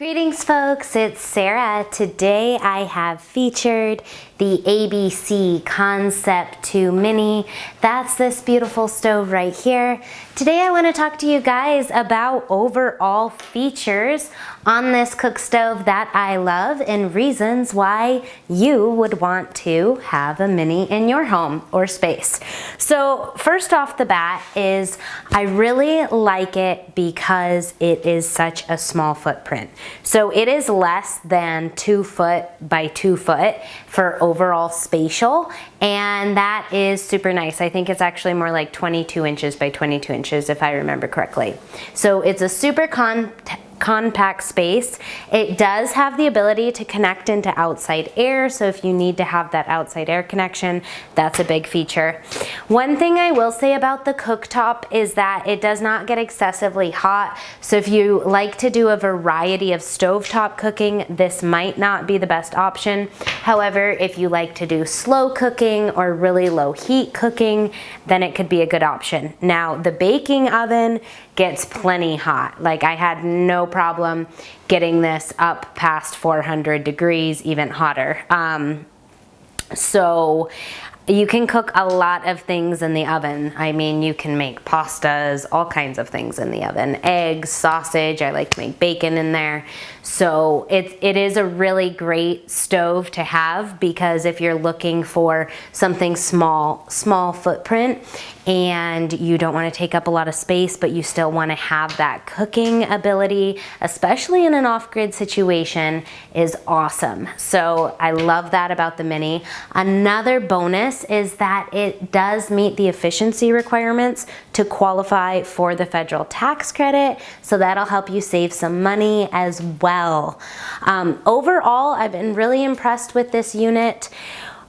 Greetings folks, it's Sarah. Today I have featured the ABC Concept 2 Mini. That's this beautiful stove right here. Today I want to talk to you guys about overall features on this cook stove that I love and reasons why you would want to have a mini in your home or space. So first off the bat is I really like it because it is such a small footprint. So it is less than 2 foot by 2 foot for overall spatial, and that is super nice. I think it's actually more like 22 inches by 22 inches if I remember correctly. So it's a super compact space. It does have the ability to connect into outside air, so if you need to have that outside air connection, that's a big feature. One thing I will say about the cooktop is that it does not get excessively hot, so if you like to do a variety of stovetop cooking, this might not be the best option. However, if you like to do slow cooking or really low heat cooking, then it could be a good option. Now, the baking oven gets plenty hot. Like, I had no problem getting this up past 400 degrees, even hotter. So you can cook a lot of things in the oven. I mean, you can make pastas, all kinds of things in the oven. Eggs, sausage, I like to make bacon in there. So it is a really great stove to have, because if you're looking for something small footprint and you don't want to take up a lot of space, but you still want to have that cooking ability, especially in an off-grid situation, is awesome. So I love that about the Mini. Another bonus is that it does meet the efficiency requirements to qualify for the federal tax credit, so that'll help you save some money as well. Overall, I've been really impressed with this unit.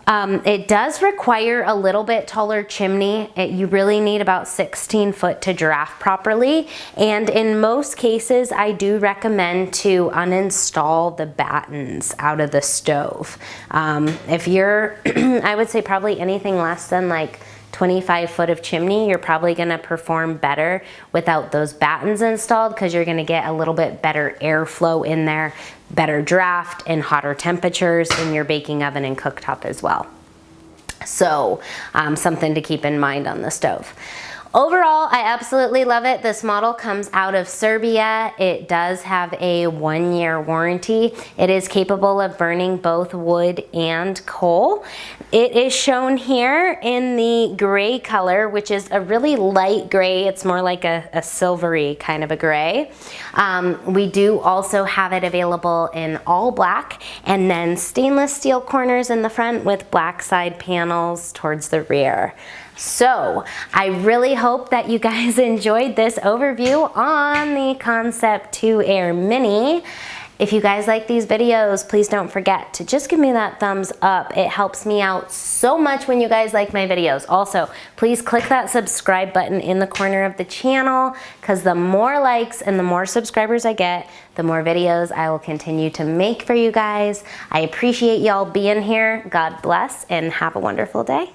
It does require a little bit taller chimney. You really need about 16 foot to draft properly, and in most cases I do recommend to uninstall the battens out of the stove. If you're I would say probably anything less than like 25 foot of chimney, you're probably gonna perform better without those battens installed, because you're gonna get a little bit better airflow in there, better draft, and hotter temperatures in your baking oven and cooktop as well. So something to keep in mind on the stove. Overall, I absolutely love it. This model comes out of Serbia. It does have a 1-year warranty. It is capable of burning both wood and coal. It is shown here in the gray color, which is a really light gray. It's more like a silvery kind of a gray. We do also have it available in all black, and then stainless steel corners in the front with black side panels towards the rear. So I really hope that you guys enjoyed this overview on the Concept 2 Air Mini. If you guys like these videos, please don't forget to just give me that thumbs up. It helps me out so much when you guys like my videos. Also, please click that subscribe button in the corner of the channel, because the more likes and the more subscribers I get, the more videos I will continue to make for you guys. I appreciate y'all being here. God bless and have a wonderful day.